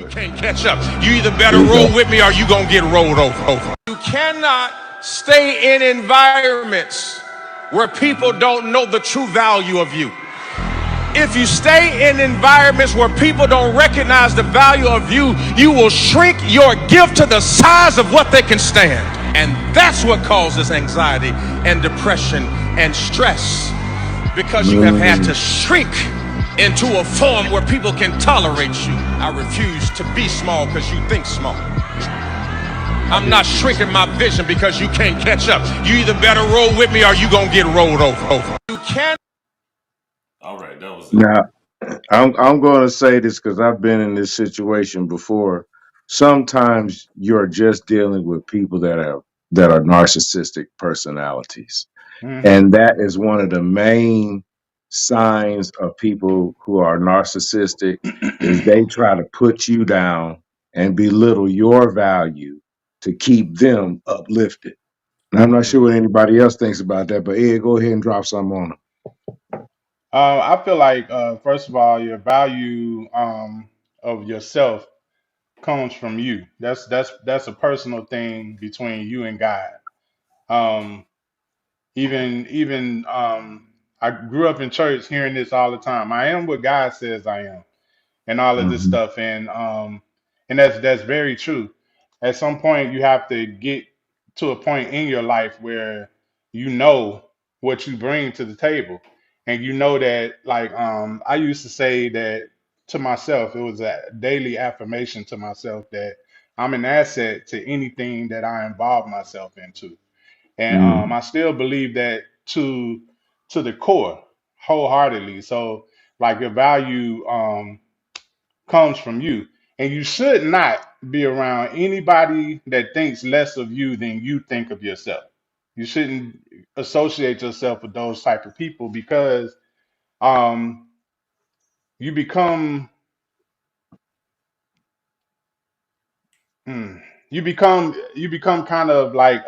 You can't catch up. You either better roll with me or you gonna get rolled over. You cannot stay in environments where people don't know the true value of you. If you stay in environments where people don't recognize the value of you, you will shrink your gift to the size of what they can stand. And that's what causes anxiety and depression and stress, because you have had to shrink into a form where people can tolerate you. I refuse to be small because you think small. I'm not shrinking my vision because you can't catch up. You either better roll with me or you gonna get rolled over. You can't. All right, that was it. Now, I'm going to say this because I've been in this situation before. Sometimes you're just dealing with people that are narcissistic personalities, and that is one of the main signs of people who are narcissistic is they try to put you down and belittle your value to keep them uplifted. And I'm not sure what anybody else thinks about that, but Ed, go ahead and drop something on them. I feel like first of all, your value of yourself comes from you. That's a personal thing between you and God. Um, even I grew up in church hearing this all the time. I am what God says I am, and all of this Mhm. stuff, and that's very true. At some point, you have to get to a point in your life where you know what you bring to the table, and you know that, like, I used to say that to myself. It was a daily affirmation to myself that I'm an asset to anything that I involve myself into, and Mhm. I still believe that to the core, wholeheartedly. So, like, your value comes from you, and you should not be around anybody that thinks less of you than you think of yourself. You shouldn't associate yourself with those type of people, because um, you become you become kind of like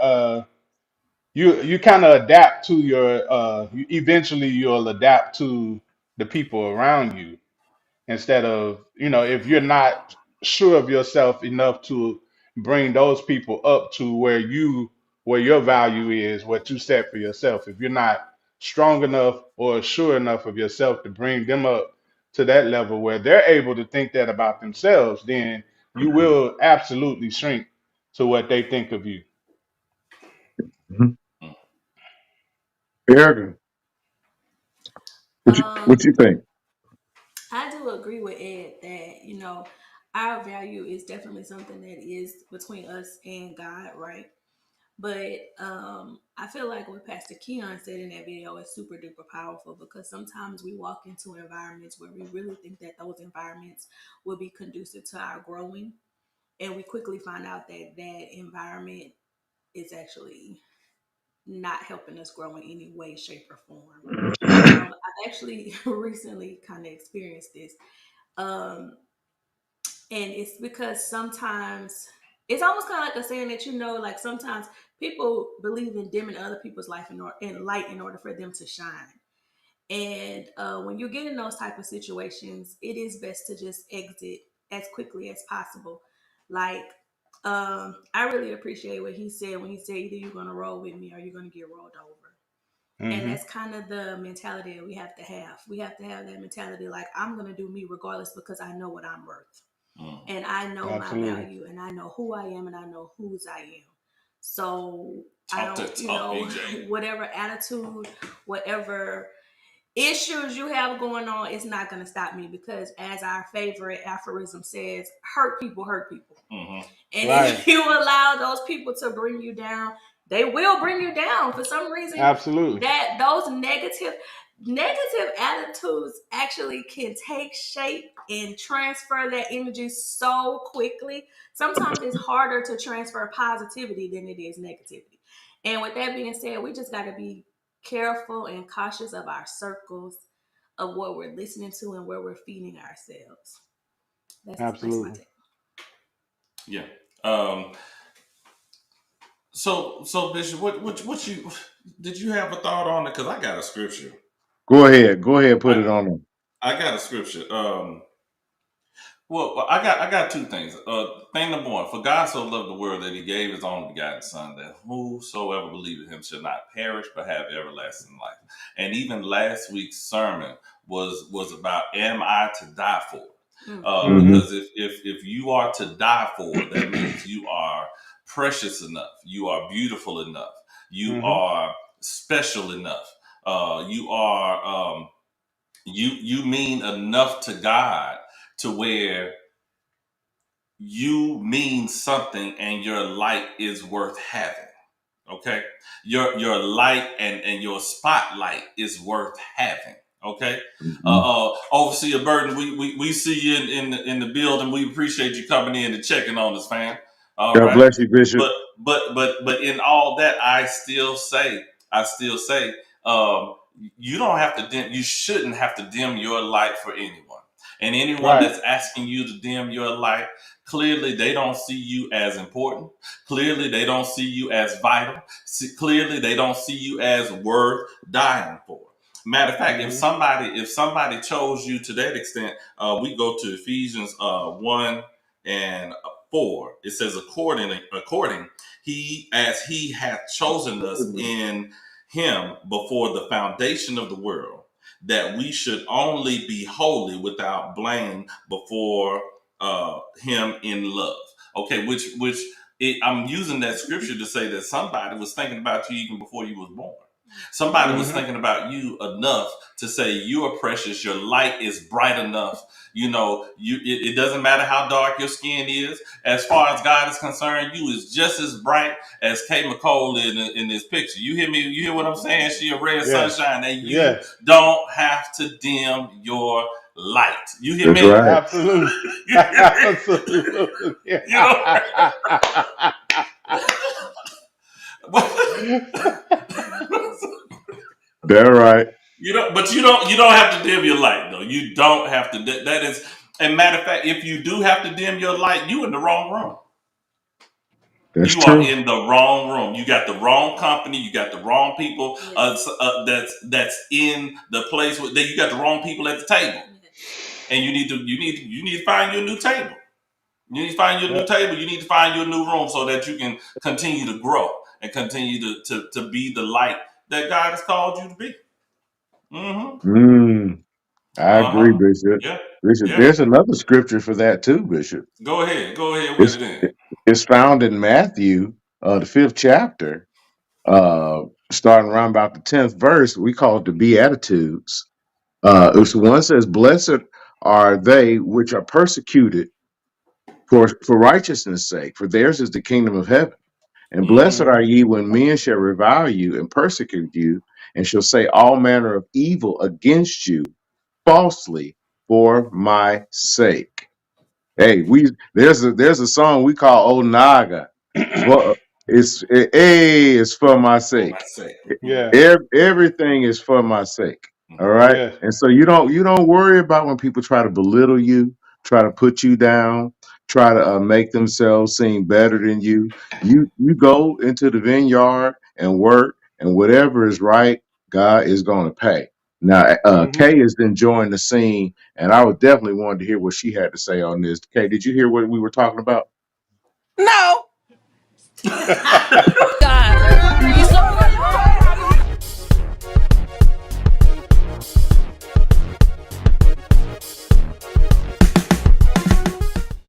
you kind of adapt to your eventually you'll adapt to the people around you, instead of, if you're not sure of yourself enough to bring those people up to where your value is, what you set for yourself. If you're not strong enough or sure enough of yourself to bring them up to that level where they're able to think that about themselves, then you will absolutely shrink to what they think of you. Mhm. Mm. Erica, what you think? I do agree with Ed that, our value is definitely something that is between us and God, right? But I feel like what Pastor Keon said in that video is super duper powerful, because sometimes we walk into environments where we really think that those environments will be conducive to our growing, and we quickly find out that that environment is actually not helping us grow in any way, shape, or form. I've actually recently kind of experienced this. Um, and it's because sometimes it's almost kind of like a saying that, like, sometimes people believe in dimming other people's life in light in order for them to shine. And when you get in those type of situations, it is best to just exit as quickly as possible. Like, I really appreciate what he said when he said either you're going to roll with me or you're going to get rolled over. And Hmm. that's kind of the mentality that we have to have. We have to have that mentality, like, I'm going to do me regardless, because I know what I'm worth, Mm. and I know my Absolutely. value, and I know who I am, and I know whose I am. So I Talk don't, that talk, AJ. whatever attitude, whatever issues you have going on, it's not going to stop me, because as our favorite aphorism says, hurt people hurt people. Mm-hmm. And Right. if you allow those people to bring you down, they will bring you down. For some reason, Absolutely. that those negative attitudes actually can take shape and transfer that energy so quickly. Sometimes it's harder to transfer positivity than it is negativity. And with that being said, we just got to be careful and cautious of our circles, of what we're listening to and where we're feeding ourselves. That's my Absolutely. take. Yeah. Um. So Bishop, what you did you have a thought on it? Because I got a scripture. Go ahead. Go ahead. Put I it on them. I got a scripture. Well, I got two things. Thing number one, for God so loved the world that He gave His only begotten Son, that whosoever believeth Him shall not perish but have everlasting life. And even last week's sermon was about, am I to die for? Hmm. Because if you are to die for, that means you are precious enough, you are beautiful enough, you Hmm. are special enough, you are you mean enough to God to where you mean something and your light is worth having. Okay, your light and your spotlight is worth having. Okay, Hmm. Overseer Burton, we see you in the building. We appreciate you coming in and checking on us, fam. All God right, bless you, Bishop. but in all that, I still say, um, you don't have to dim. You shouldn't have to dim your light for anyone. And anyone Right. that's asking you to dim your light, clearly they don't see you as important. Clearly they don't see you as vital. Clearly they don't see you as worth dying for. Matter of fact, if Hmm. somebody chose you to that extent, we go to Ephesians 1:4. It says, according he as he hath chosen us in him before the foundation of the world, that we should only be holy without blame before him in love. Okay, I'm using that scripture to say that somebody was thinking about you even before you was born. Somebody was Hmm. thinking about you enough to say you are precious. Your light is bright enough. It doesn't matter how dark your skin is. As far as God is concerned, you is just as bright as Kay McCole in this picture. You hear me? You hear what I'm saying? She a red Yes. sunshine, and you Yes. don't have to dim your light. You hear That's me? right. Absolutely. Absolutely. You know. That's right. But you don't have to dim your light though. You don't have to. That is, and matter of fact, if you do have to dim your light, you in the wrong room. That's You are true. in the wrong room. You got the wrong company. You got the wrong people. Yes. That's in the place that you got the wrong people at the table, and you need to find you a new table. You need to find you a new Yep. table. You need to find you a new room so that you can continue to grow and continue to be the light that God has called you to be. Mm-hmm. Mm, I Uh agree, huh. Bishop. Yeah. Bishop, Yeah. there's another scripture for that too, Bishop. Go ahead. Go ahead with It's it then. it's found in Matthew, the 5th chapter, starting around about the 10th verse. We call it the Beatitudes. It's one says, "Blessed are they which are persecuted for righteousness' sake, for theirs is the kingdom of heaven. And blessed Mm-hmm. are ye when men shall revile you and persecute you, and shall say all manner of evil against you falsely for my sake." Hey, there's a song we call "Old Naga." For it's for my For my sake. sake. Yeah. Everything is for my sake. All Mm-hmm. right. Yes. And so you don't worry about when people try to belittle you, try to put you down, try to make themselves seem better than you. You go into the vineyard and work, and whatever is right, God is going to pay. Now, Hmm. Kay has enjoying the scene, and I would definitely wanted to hear what she had to say on this. Kay, did you hear what we were talking about? No.